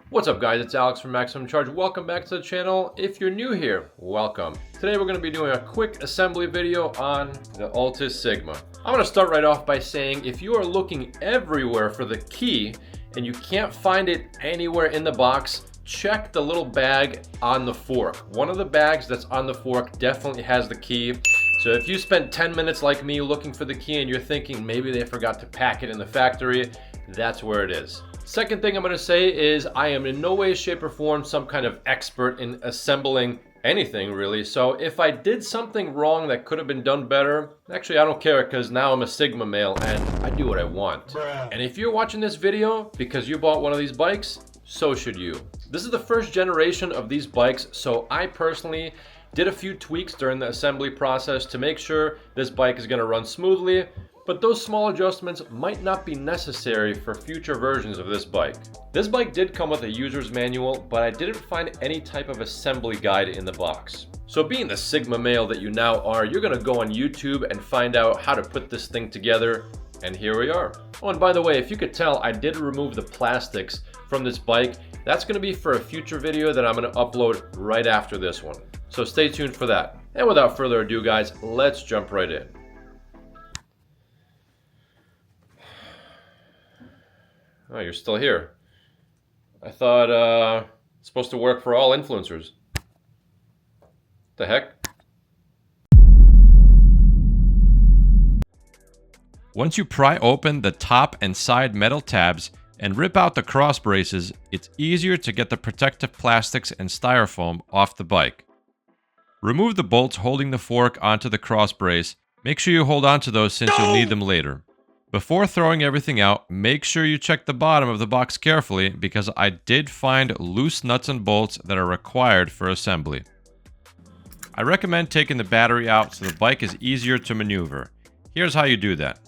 What's up guys, it's Alex from Maximum Charge. Welcome back to the channel. If you're new here, welcome. Today we're going to be doing a quick assembly video on the Altis Sigma. I'm going to start right off by saying if you are looking everywhere for the key and you can't find it anywhere in the box, check the little bag on the fork. One of the bags that's on the fork definitely has the key. So if you spent 10 minutes like me looking for the key and you're thinking maybe they forgot to pack it in the factory, that's where it is. Second thing I'm going to say is I am in no way, shape, or form some kind of expert in assembling anything really. So if I did something wrong that could have been done better, actually I don't care because now I'm a Sigma male and I do what I want. And if you're watching this video because you bought one of these bikes, so should you. This is the first generation of these bikes, so I personally did a few tweaks during the assembly process to make sure this bike is going to run smoothly. But those small adjustments might not be necessary for future versions of this bike. This bike did come with a user's manual, but I didn't find any type of assembly guide in the box. So being the Sigma male that you now are, you're gonna go on YouTube and find out how to put this thing together, and here we are. Oh, and by the way, if you could tell, I did remove the plastics from this bike. That's gonna be for a future video that I'm gonna upload right after this one. So stay tuned for that. And without further ado, guys, let's jump right in. Oh, you're still here. I thought it's supposed to work for all influencers. The heck? Once you pry open the top and side metal tabs and rip out the cross braces, it's easier to get the protective plastics and styrofoam off the bike. Remove the bolts holding the fork onto the cross brace. Make sure you hold on to those since you'll need them later. Before throwing everything out, make sure you check the bottom of the box carefully because I did find loose nuts and bolts that are required for assembly. I recommend taking the battery out so the bike is easier to maneuver. Here's how you do that.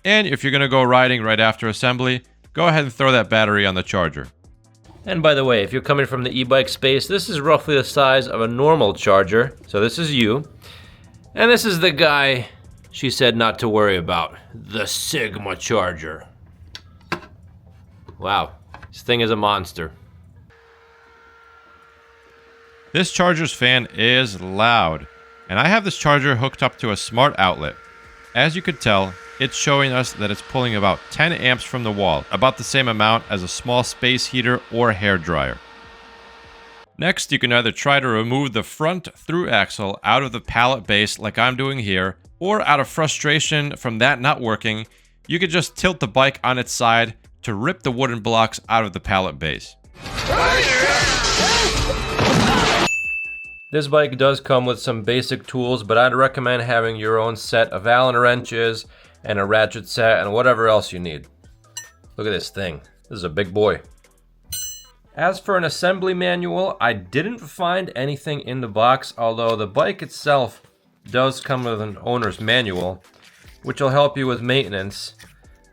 And if you're going to go riding right after assembly, go ahead and throw that battery on the charger. And by the way, if you're coming from the e-bike space, this is roughly the size of a normal charger. So this is you. And this is the guy she said not to worry about, the Sigma charger. Wow, this thing is a monster. This charger's fan is loud, and I have this charger hooked up to a smart outlet. As you could tell, it's showing us that it's pulling about 10 amps from the wall, about the same amount as a small space heater or hair dryer. Next, you can either try to remove the front through axle out of the pallet base like I'm doing here, or out of frustration from that not working, you could just tilt the bike on its side to rip the wooden blocks out of the pallet base. This bike does come with some basic tools, but I'd recommend having your own set of Allen wrenches and a ratchet set and whatever else you need. Look at this thing. This is a big boy. As for an assembly manual, I didn't find anything in the box, although the bike itself does come with an owner's manual, which will help you with maintenance.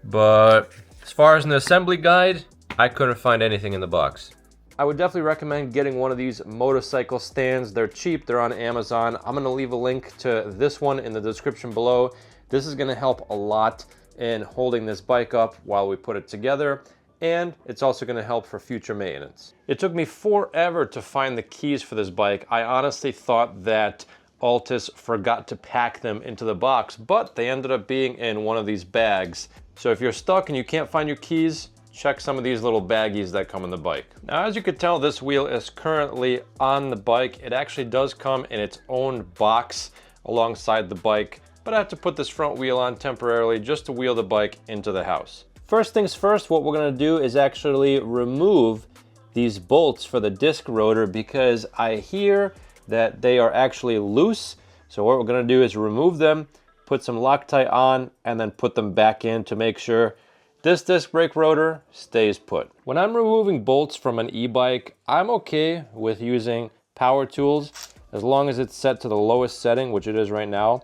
But as far as an assembly guide, I couldn't find anything in the box. I would definitely recommend getting one of these motorcycle stands. They're cheap, they're on Amazon. I'm gonna leave a link to this one in the description below. This is gonna help a lot in holding this bike up while we put it together. And it's also going to help for future maintenance. It took me forever to find the keys for this bike. I honestly thought that Altis forgot to pack them into the box, but they ended up being in one of these bags. So if you're stuck and you can't find your keys, check some of these little baggies that come in the bike. Now, as you can tell, this wheel is currently on the bike. It actually does come in its own box alongside the bike, but I have to put this front wheel on temporarily just to wheel the bike into the house. First things first, what we're going to do is actually remove these bolts for the disc rotor because I hear that they are actually loose. So what we're going to do is remove them, put some Loctite on, and then put them back in to make sure this disc brake rotor stays put. When I'm removing bolts from an e-bike, I'm okay with using power tools as long as it's set to the lowest setting, which it is right now.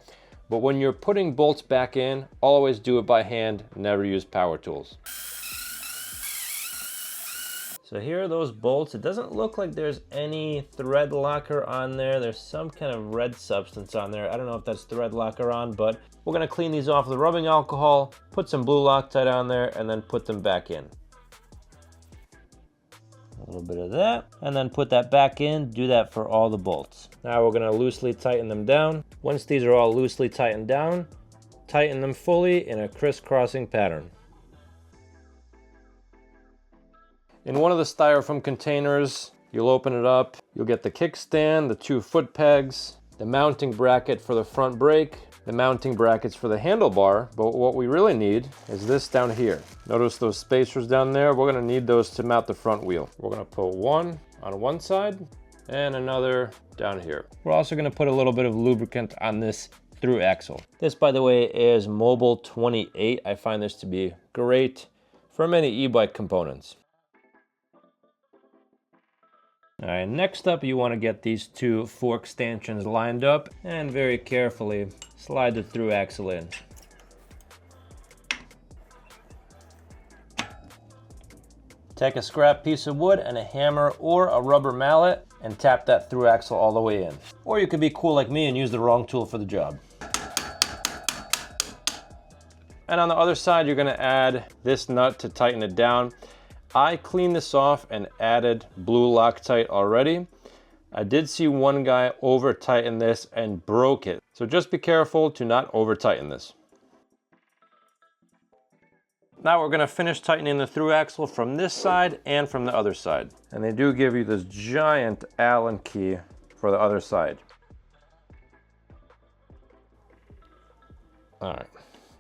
But when you're putting bolts back in, always do it by hand, never use power tools. So So here are those bolts. It doesn't look like there's any thread locker on there. There's some kind of red substance on there. I don't know if that's thread locker on, but we're gonna clean these off with rubbing alcohol, put some blue Loctite on there, and then put them back in. A little bit of that, and then put that back in. Do that for all the bolts. Now we're gonna loosely tighten them down. Once these are all loosely tightened down, tighten them fully in a crisscrossing pattern. In one of the styrofoam containers, you'll open it up, you'll get the kickstand, the 2 foot pegs, the mounting bracket for the front brake, the mounting brackets for the handlebar, but what we really need is this down here. Notice those spacers down there? We're gonna need those to mount the front wheel. We're gonna put one on one side and another down here. We're also gonna put a little bit of lubricant on this through axle. This, by the way, is Mobile 28. I find this to be great for many e-bike components. All right, next up, you want to get these 2 fork stanchions lined up and very carefully slide the through axle in. Take a scrap piece of wood and a hammer or a rubber mallet and tap that through axle all the way in. Or you could be cool like me and use the wrong tool for the job. And on the other side, you're going to add this nut to tighten it down. I cleaned this off and added blue Loctite already. I did see one guy over tighten this and broke it. So just be careful to not over tighten this. Now we're gonna finish tightening the through axle from this side and from the other side. And they do give you this giant Allen key for the other side. All right.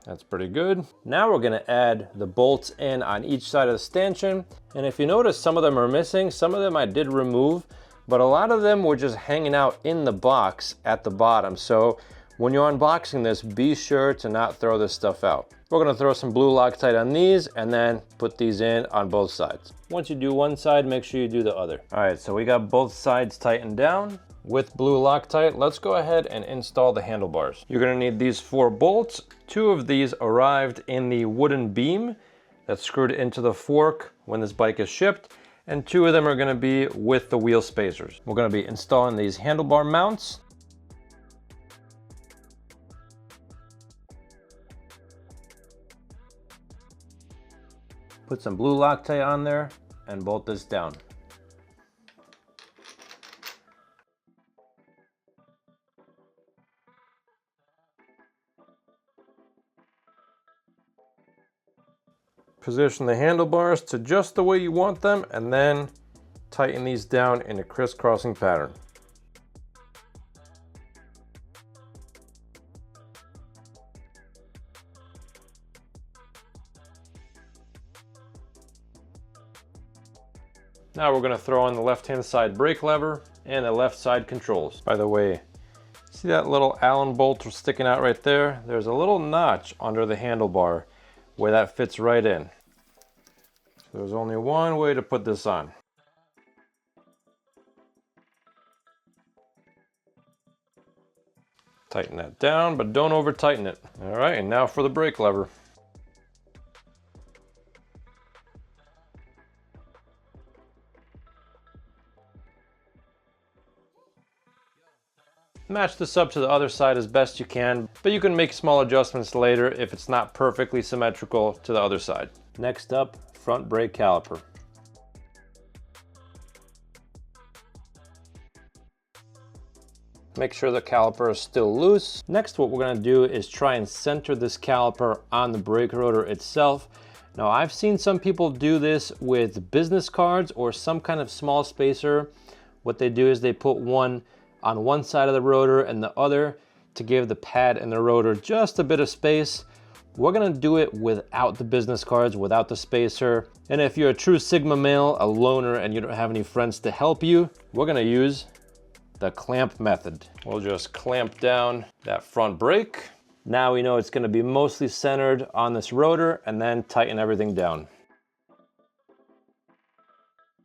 That's pretty good. Now we're gonna add the bolts in on each side of the stanchion. And if you notice, some of them are missing. Some of them I did remove, but a lot of them were just hanging out in the box at the bottom. So when you're unboxing this, be sure to not throw this stuff out. We're gonna throw some blue Loctite on these and then put these in on both sides. Once you do one side, make sure you do the other. All right, so we got both sides tightened down. With blue Loctite, let's go ahead and install the handlebars. You're gonna need these 4 bolts. 2 of these arrived in the wooden beam that's screwed into the fork when this bike is shipped, and 2 of them are gonna be with the wheel spacers. We're gonna be installing these handlebar mounts. Put some blue Loctite on there and bolt this down. Position the handlebars to just the way you want them and then tighten these down in a crisscrossing pattern. Now we're going to throw on the left-hand side brake lever and the left side controls. By the way, see that little Allen bolt sticking out right there? There's a little notch under the handlebar where that fits right in. So there's only one way to put this on. Tighten that down, but don't over tighten it. All right, and now for the brake lever. Match this up to the other side as best you can, but you can make small adjustments later if it's not perfectly symmetrical to the other side. Next up, front brake caliper. Make sure the caliper is still loose. Next, what we're gonna do is try and center this caliper on the brake rotor itself. Now, I've seen some people do this with business cards or some kind of small spacer. What they do is they put one on one side of the rotor and the other to give the pad and the rotor just a bit of space. We're gonna do it without the business cards, without the spacer. And if you're a true Sigma male, a loner, and you don't have any friends to help you, we're gonna use the clamp method. We'll just clamp down that front brake. Now we know it's gonna be mostly centered on this rotor, and then tighten everything down.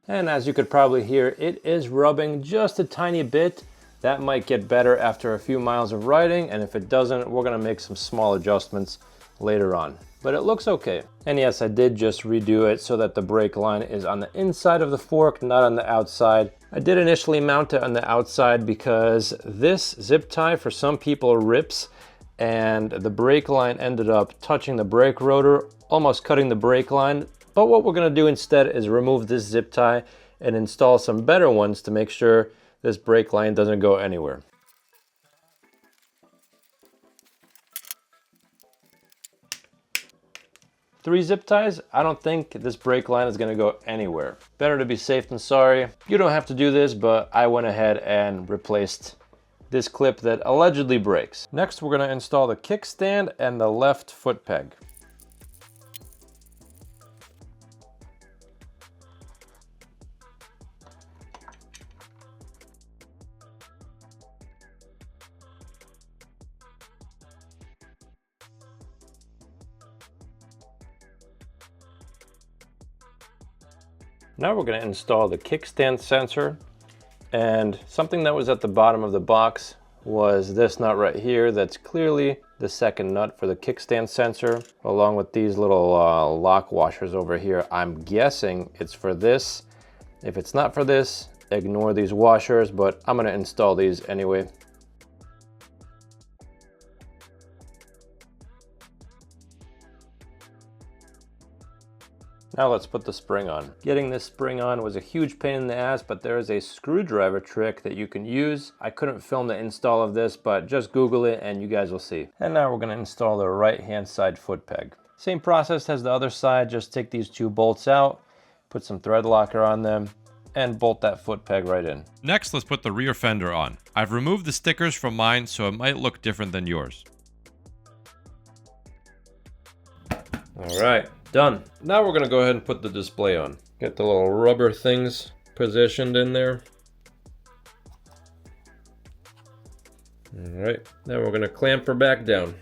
And as you could probably hear, it is rubbing just a tiny bit. That might get better after a few miles of riding, and if it doesn't, we're gonna make some small adjustments later on. but it looks okay. And yes, I did just redo it so that the brake line is on the inside of the fork, not on the outside. I did initially mount it on the outside because this zip tie for some people rips, and the brake line ended up touching the brake rotor, almost cutting the brake line. But what we're gonna do instead is remove this zip tie and install some better ones to make sure this brake line doesn't go anywhere. Three zip ties, I don't think this brake line is gonna go anywhere. Better to be safe than sorry. You don't have to do this, but I went ahead and replaced this clip that allegedly breaks. Next, we're gonna install the kickstand and the left foot peg. Now we're going to install the kickstand sensor, and something that was at the bottom of the box was this nut right here. That's clearly the second nut for the kickstand sensor, along with these little lock washers over here. I'm guessing it's for this. If it's not for this, ignore these washers, but I'm going to install these anyway. Now let's put the spring on. Getting this spring on was a huge pain in the ass, but there is a screwdriver trick that you can use. I couldn't film the install of this, but just Google it and you guys will see. And now we're gonna install the right-hand side foot peg. Same process as the other side, just take these two bolts out, put some thread locker on them, and bolt that foot peg right in. Next, let's put the rear fender on. I've removed the stickers from mine, so it might look different than yours. All right. Done. Now we're gonna go ahead and put the display on. Get the little rubber things positioned in there. All right, now we're gonna clamp her back down.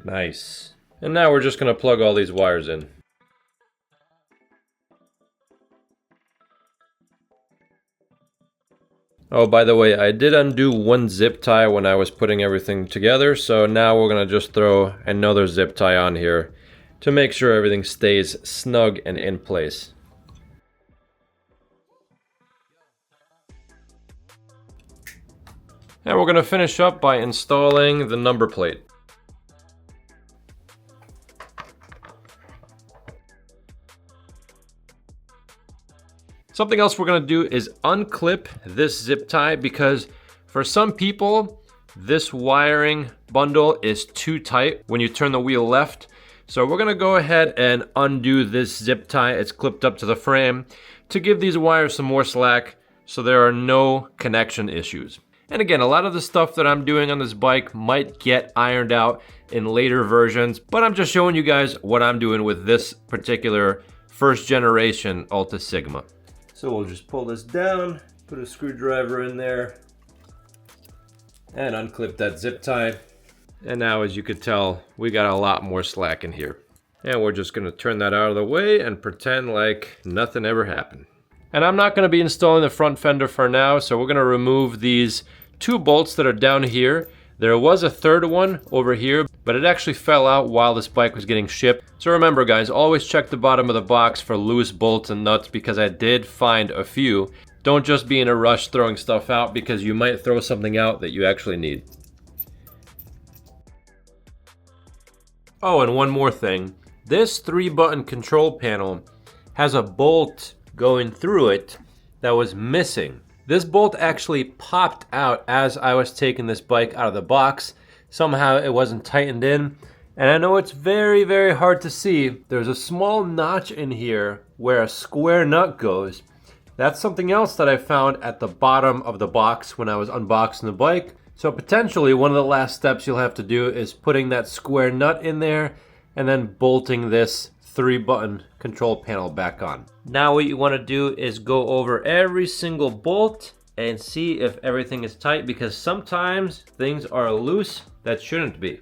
Nice. And now we're just gonna plug all these wires in. Oh, by the way, I did undo one zip tie when I was putting everything together, so now we're gonna just throw another zip tie on here to make sure everything stays snug and in place. And we're gonna finish up by installing the number plate. Something else we're gonna do is unclip this zip tie, because for some people, this wiring bundle is too tight when you turn the wheel left. So we're gonna go ahead and undo this zip tie. It's clipped up to the frame to give these wires some more slack so there are no connection issues. And again, a lot of the stuff that I'm doing on this bike might get ironed out in later versions, but I'm just showing you guys what I'm doing with this particular first generation Altis Sigma. So we'll just pull this down, put a screwdriver in there, and unclip that zip tie. And now, as you could tell, we got a lot more slack in here. And we're just gonna turn that out of the way and pretend like nothing ever happened. And I'm not gonna be installing the front fender for now, so we're gonna remove these two bolts that are down here. There was a third one over here, but it actually fell out while this bike was getting shipped. So remember guys, always check the bottom of the box for loose bolts and nuts, because I did find a few. Don't just be in a rush throwing stuff out, because you might throw something out that you actually need. Oh, and one more thing. This 3-button control panel has a bolt going through it that was missing. This bolt actually popped out as I was taking this bike out of the box. Somehow it wasn't tightened in. And I know it's very, very hard to see. There's a small notch in here where a square nut goes. That's something else that I found at the bottom of the box when I was unboxing the bike. So potentially one of the last steps you'll have to do is putting that square nut in there and then bolting this 3-button control panel back on. Now what you want to do is go over every single bolt and see if everything is tight, because sometimes things are loose that shouldn't be.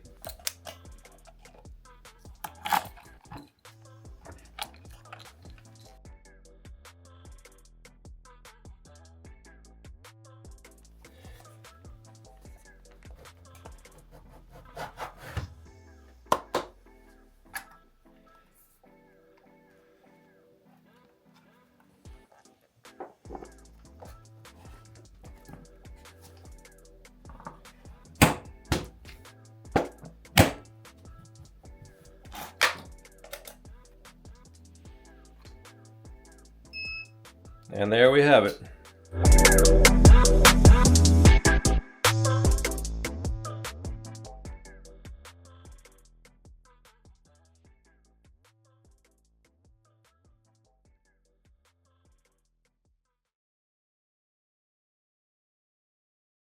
And there we have it.